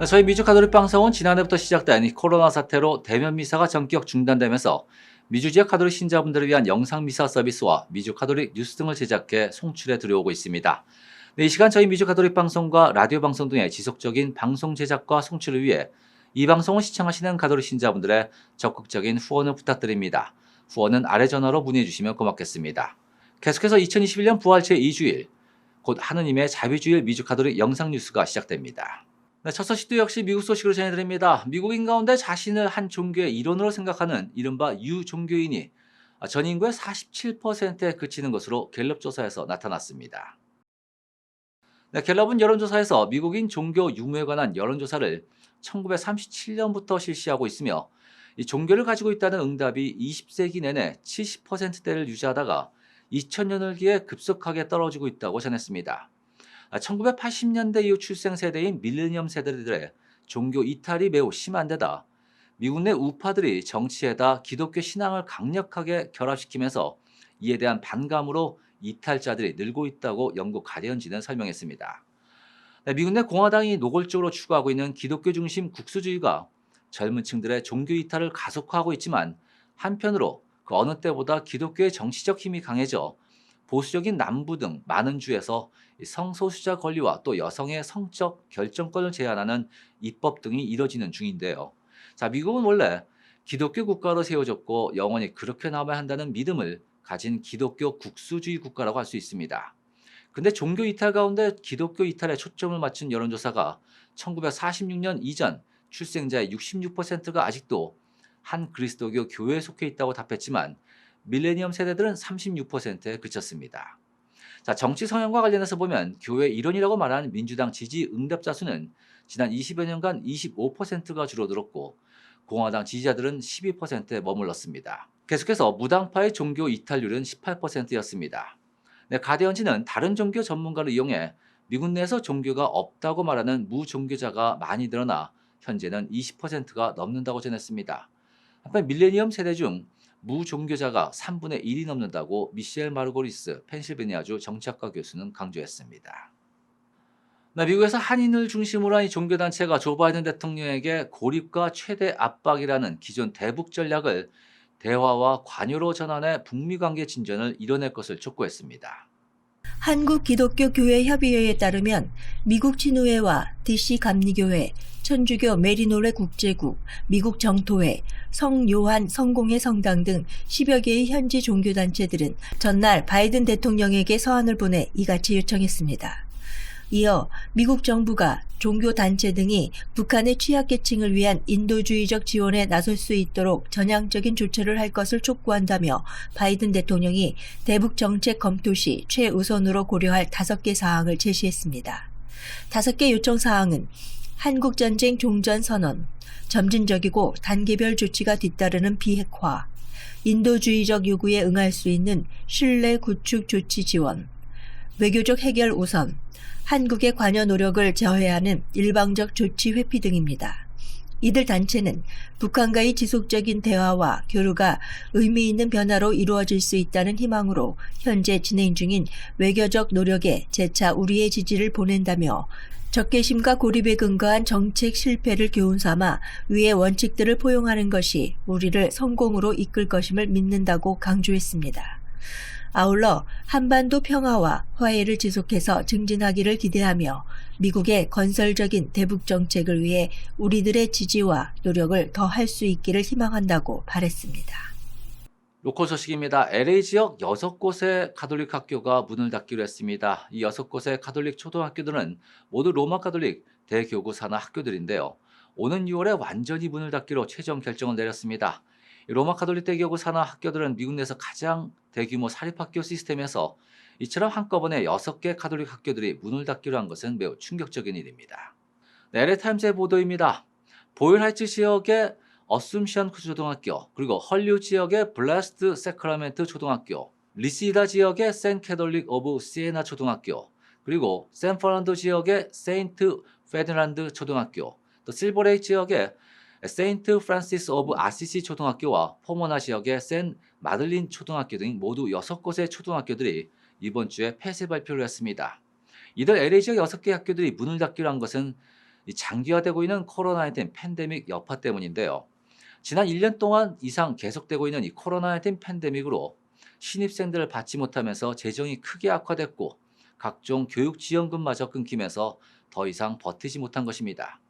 저희 미주 가톨릭 방송은 지난해부터 시작된 이 코로나 사태로 대면 미사가 전격 중단되면서 미주 지역 가톨릭 신자분들을 위한 영상 미사 서비스와 미주 가톨릭 뉴스 등을 제작해 송출해 들어오고 있습니다. 이 시간 저희 미주 가톨릭 방송과 라디오 방송 등의 지속적인 방송 제작과 송출을 위해 이 방송을 시청하시는 가톨릭 신자분들의 적극적인 후원을 부탁드립니다. 후원은 아래 전화로 문의해 주시면 고맙겠습니다. 계속해서 2021년 부활체 2주일, 곧 하느님의 자비주일 미주 가톨릭 영상 뉴스가 시작됩니다. 네, 첫 소식도 역시 미국 소식으로 전해드립니다. 미국인 가운데 자신을 한 종교의 일원으로 생각하는 이른바 유종교인이 전 인구의 47%에 그치는 것으로 갤럽 조사에서 나타났습니다. 네, 갤럽은 여론조사에서 미국인 종교 유무에 관한 여론조사를 1937년부터 실시하고 있으며 이 종교를 가지고 있다는 응답이 20세기 내내 70%대를 유지하다가 2000년을 기해 급속하게 떨어지고 있다고 전했습니다. 1980년대 이후 출생 세대인 밀레니엄 세대들의 종교 이탈이 매우 심한 데다 미국 내 우파들이 정치에다 기독교 신앙을 강력하게 결합시키면서 이에 대한 반감으로 이탈자들이 늘고 있다고 영국 가디언지는 설명했습니다. 네, 미국 내 공화당이 노골적으로 추구하고 있는 기독교 중심 국수주의가 젊은 층들의 종교 이탈을 가속화하고 있지만 한편으로 그 어느 때보다 기독교의 정치적 힘이 강해져 보수적인 남부 등 많은 주에서 성소수자 권리와 또 여성의 성적 결정권을 제한하는 입법 등이 이뤄지는 중인데요. 자, 미국은 원래 기독교 국가로 세워졌고 영원히 그렇게 남아야 한다는 믿음을 가진 기독교 국수주의 국가라고 할 수 있습니다. 근데 종교 이탈 가운데 기독교 이탈에 초점을 맞춘 여론조사가 1946년 이전 출생자의 66%가 아직도 한 그리스도교 교회에 속해 있다고 답했지만 밀레니엄 세대들은 36%에 그쳤습니다. 자, 정치 성향과 관련해서 보면 교회 일원이라고 말하는 민주당 지지 응답자 수는 지난 20여 년간 25%가 줄어들었고 공화당 지지자들은 12%에 머물렀습니다. 계속해서 무당파의 종교 이탈률은 18%였습니다. 네, 가디언지는 다른 종교 전문가를 이용해 미국 내에서 종교가 없다고 말하는 무종교자가 많이 늘어나 현재는 20%가 넘는다고 전했습니다. 한편 밀레니엄 세대 중 무종교자가 3분의 1이 넘는다고 미셸 마르고리스 펜실베니아주 정치학과 교수는 강조했습니다. 네, 미국에서 한인을 중심으로 한 종교단체가 조 바이든 대통령에게 고립과 최대 압박이라는 기존 대북 전략을 대화와 관여로 전환해 북미 관계 진전을 이뤄낼 것을 촉구했습니다. 한국기독교교회협의회에 따르면 미국 친우회와 DC 감리교회, 천주교 메리노레 국제국, 미국 정토회, 성요한 성공회 성당 등 10여 개의 현지 종교단체들은 전날 바이든 대통령에게 서한을 보내 이같이 요청했습니다. 이어 미국 정부가 종교단체 등이 북한의 취약계층을 위한 인도주의적 지원에 나설 수 있도록 전향적인 조처를 할 것을 촉구한다며 바이든 대통령이 대북 정책 검토 시 최우선으로 고려할 5개 사항을 제시했습니다. 5개 요청 사항은 한국전쟁 종전선언, 점진적이고 단계별 조치가 뒤따르는 비핵화, 인도주의적 요구에 응할 수 있는 신뢰 구축 조치 지원, 외교적 해결 우선, 한국의 관여 노력을 제어하는 일방적 조치 회피 등입니다. 이들 단체는 북한과의 지속적인 대화와 교류가 의미 있는 변화로 이루어질 수 있다는 희망으로 현재 진행 중인 외교적 노력에 재차 우리의 지지를 보낸다며 적개심과 고립에 근거한 정책 실패를 교훈 삼아 위의 원칙들을 포용하는 것이 우리를 성공으로 이끌 것임을 믿는다고 강조했습니다. 아울러 한반도 평화와 화해를 지속해서 증진하기를 기대하며 미국의 건설적인 대북 정책을 위해 우리들의 지지와 노력을 더 할 수 있기를 희망한다고 바랬습니다. 로컬 소식입니다. LA 지역 6곳의 가톨릭 학교가 문을 닫기로 했습니다. 이 6곳의 가톨릭 초등학교들은 모두 로마 가톨릭 대교구 산하 학교들인데요. 오는 6월에 완전히 문을 닫기로 최종 결정을 내렸습니다. 로마 가톨릭 대교구 산하 학교들은 미국 내에서 가장 대규모 사립학교 시스템에서 이처럼 한꺼번에 6개 가톨릭 학교들이 문을 닫기로 한 것은 매우 충격적인 일입니다. LA타임스의 보도입니다. 보일하이츠 지역의 어쏨션 초등학교, 그리고 헐리우드 지역의 블레스드 세크라멘트 초등학교, 리시다 지역의 센 캐톨릭 오브 시에나 초등학교, 그리고 샌프란도 지역의 세인트 페르난드 초등학교, 또 실버레이 지역의 세인트 프란시스 오브 아시시 초등학교와 포모나 지역의 센 마들린 초등학교 등 모두 6곳의 초등학교들이 이번 주에 폐쇄 발표를 했습니다. 이들 LA 지역 6개 학교들이 문을 닫기로 한 것은 이 장기화되고 있는 코로나19 팬데믹 여파 때문인데요. 지난 1년 동안 이상 계속되고 있는 이 코로나19 팬데믹으로 신입생들을 받지 못하면서 재정이 크게 악화됐고 각종 교육 지원금마저 끊기면서 더 이상 버티지 못한 것입니다.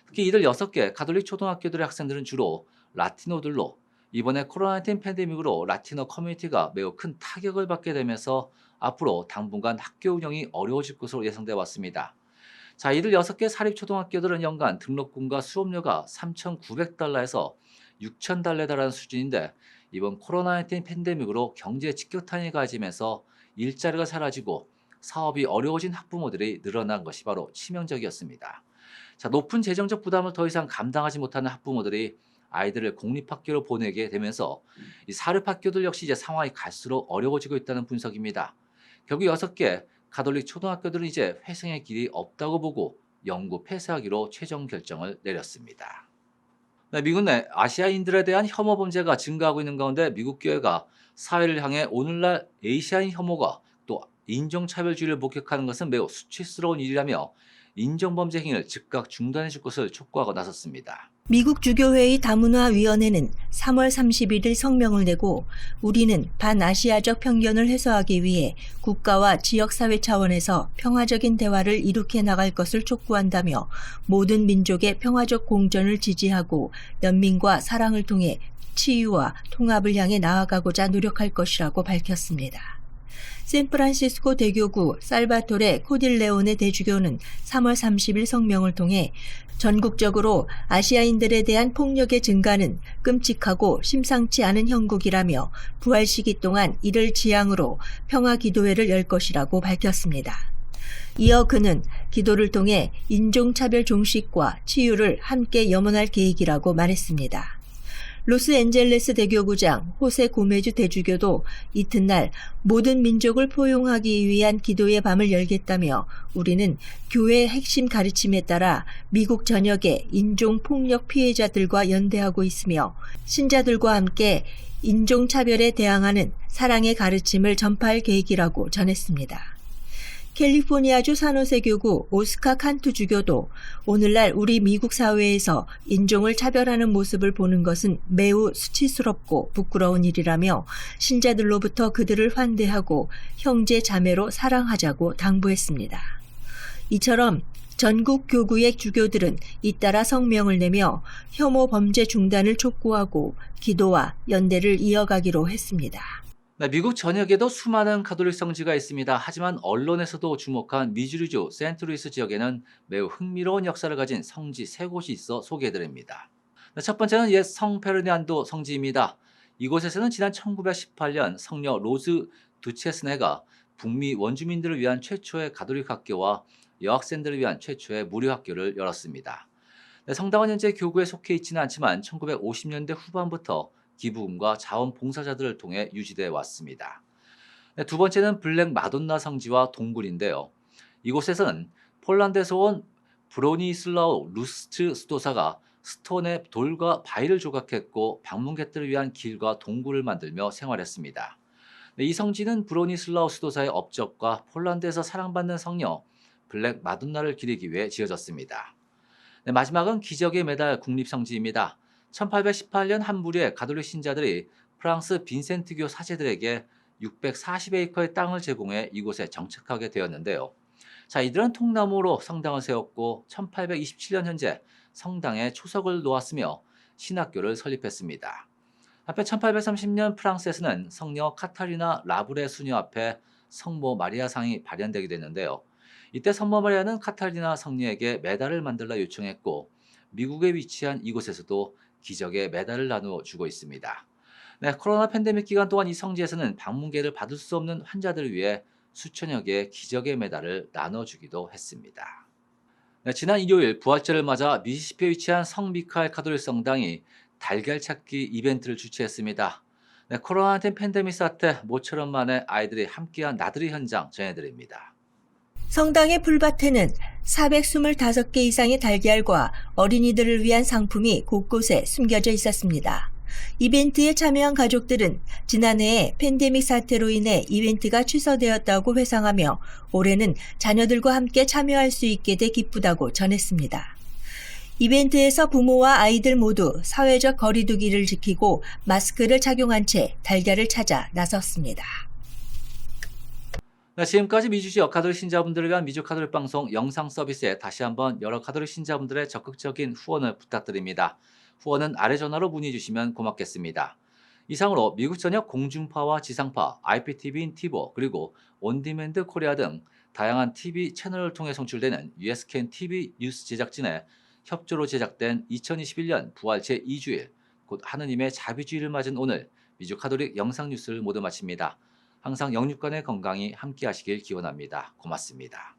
특히 이들 6개 가톨릭 초등학교들의 학생들은 주로 라티노들로 이번에 코로나19 팬데믹으로 라티노 커뮤니티가 매우 큰 타격을 받게 되면서 앞으로 당분간 학교 운영이 어려워질 것으로 예상돼 왔습니다. 자, 이들 6개 사립초등학교들은 연간 등록금과 수업료가 3,900달러에서 6,000달러에 달하는 수준인데 이번 코로나19 팬데믹으로 경제 직격탄이 가해지면서 일자리가 사라지고 사업이 어려워진 학부모들이 늘어난 것이 바로 치명적이었습니다. 자, 높은 재정적 부담을 더 이상 감당하지 못하는 학부모들이 아이들을 공립학교로 보내게 되면서 이 사립학교들 역시 이제 상황이 갈수록 어려워지고 있다는 분석입니다. 결국 6개 가톨릭 초등학교들은 이제 회생의 길이 없다고 보고 영구 폐쇄하기로 최종 결정을 내렸습니다. 네, 미국 내 아시아인들에 대한 혐오 범죄가 증가하고 있는 가운데 미국 교회가 사회를 향해 오늘날 아시아인 혐오가 또 인종차별주의를 목격하는 것은 매우 수치스러운 일이라며 인종범죄 행위를 즉각 중단해 줄 것을 촉구하고 나섰습니다. 미국 주교회의 다문화위원회는 3월 31일 성명을 내고 우리는 반아시아적 편견을 해소하기 위해 국가와 지역사회 차원에서 평화적인 대화를 이룩해 나갈 것을 촉구한다며 모든 민족의 평화적 공존을 지지하고 연민과 사랑을 통해 치유와 통합을 향해 나아가고자 노력할 것이라고 밝혔습니다. 샌프란시스코 대교구 살바토레 코딜레오네 대주교는 3월 30일 성명을 통해 전국적으로 아시아인들에 대한 폭력의 증가는 끔찍하고 심상치 않은 형국이라며 부활 시기 동안 이를 지향으로 평화 기도회를 열 것이라고 밝혔습니다. 이어 그는 기도를 통해 인종차별 종식과 치유를 함께 염원할 계획이라고 말했습니다. 로스앤젤레스 대교구장 호세 고메주 대주교도 이튿날 모든 민족을 포용하기 위한 기도의 밤을 열겠다며 우리는 교회의 핵심 가르침에 따라 미국 전역의 인종폭력 피해자들과 연대하고 있으며 신자들과 함께 인종차별에 대항하는 사랑의 가르침을 전파할 계획이라고 전했습니다. 캘리포니아주 산호세 교구 오스카 칸투 주교도 오늘날 우리 미국 사회에서 인종을 차별하는 모습을 보는 것은 매우 수치스럽고 부끄러운 일이라며 신자들로부터 그들을 환대하고 형제 자매로 사랑하자고 당부했습니다. 이처럼 전국 교구의 주교들은 잇따라 성명을 내며 혐오 범죄 중단을 촉구하고 기도와 연대를 이어가기로 했습니다. 네, 미국 전역에도 수많은 가톨릭 성지가 있습니다. 하지만 언론에서도 주목한 미주리주 세인트루이스 지역에는 매우 흥미로운 역사를 가진 성지 3곳이 있어 소개해드립니다. 네, 첫 번째는 옛 성페르난도 성지입니다. 이곳에서는 지난 1918년 성녀 로즈 두체스네가 북미 원주민들을 위한 최초의 가톨릭 학교와 여학생들을 위한 최초의 무료 학교를 열었습니다. 네, 성당은 현재 교구에 속해 있지는 않지만 1950년대 후반부터 기부금과 자원봉사자들을 통해 유지되어 왔습니다. 네, 두 번째는 블랙 마돈나 성지와 동굴인데요. 이곳에서는 폴란드에서 온 브로니슬라우 루스트 수도사가 스톤에 돌과 바위를 조각했고 방문객들을 위한 길과 동굴을 만들며 생활했습니다. 네, 이 성지는 브로니슬라우 수도사의 업적과 폴란드에서 사랑받는 성녀 블랙 마돈나를 기리기 위해 지어졌습니다. 네, 마지막은 기적의 메달 국립성지입니다. 1818년 한 무리의 가톨릭 신자들이 프랑스 빈센트교 사제들에게 640에이커의 땅을 제공해 이곳에 정착하게 되었는데요. 자, 이들은 통나무로 성당을 세웠고 1827년 현재 성당에 초석을 놓았으며 신학교를 설립했습니다. 한편 1830년 프랑스에서는 성녀 카타리나 라브레 수녀 앞에 성모 마리아상이 발현되게 됐는데요. 이때 성모 마리아는 카타리나 성녀에게 메달을 만들라 요청했고 미국에 위치한 이곳에서도 기적의 메달을 나누어 주고 있습니다. 네, 코로나 팬데믹 기간 동안 이 성지에서는 방문객을 받을 수 없는 환자들을 위해 수천여 개의 기적의 메달을 나눠주기도 했습니다. 네, 지난 일요일 부활절을 맞아 미시시피에 위치한 성 미카엘 가톨릭 성당이 달걀 찾기 이벤트를 주최했습니다. 네, 코로나19 팬데믹 사태 모처럼 만에 아이들이 함께한 나들이 현장 전해드립니다. 성당의 풀밭에는 425개 이상의 달걀과 어린이들을 위한 상품이 곳곳에 숨겨져 있었습니다. 이벤트에 참여한 가족들은 지난해에 팬데믹 사태로 인해 이벤트가 취소되었다고 회상하며 올해는 자녀들과 함께 참여할 수 있게 돼 기쁘다고 전했습니다. 이벤트에서 부모와 아이들 모두 사회적 거리두기를 지키고 마스크를 착용한 채 달걀을 찾아 나섰습니다. 네, 지금까지 미주지 여카도리 신자분들을 위한 미주 카톨릭 방송 영상 서비스에 다시 한번 여러 카톨릭 신자분들의 적극적인 후원을 부탁드립니다. 후원은 아래 전화로 문의 주시면 고맙겠습니다. 이상으로 미국 전역 공중파와 지상파, IPTV인 티보, 그리고 온디맨드 코리아 등 다양한 TV 채널을 통해 송출되는 USKN TV 뉴스 제작진의 협조로 제작된 2021년 부활 제2주일, 곧 하느님의 자비주의를 맞은 오늘 미주 카톨릭 영상 뉴스를 모두 마칩니다. 항상 영육간의 건강이 함께 하시길 기원합니다. 고맙습니다.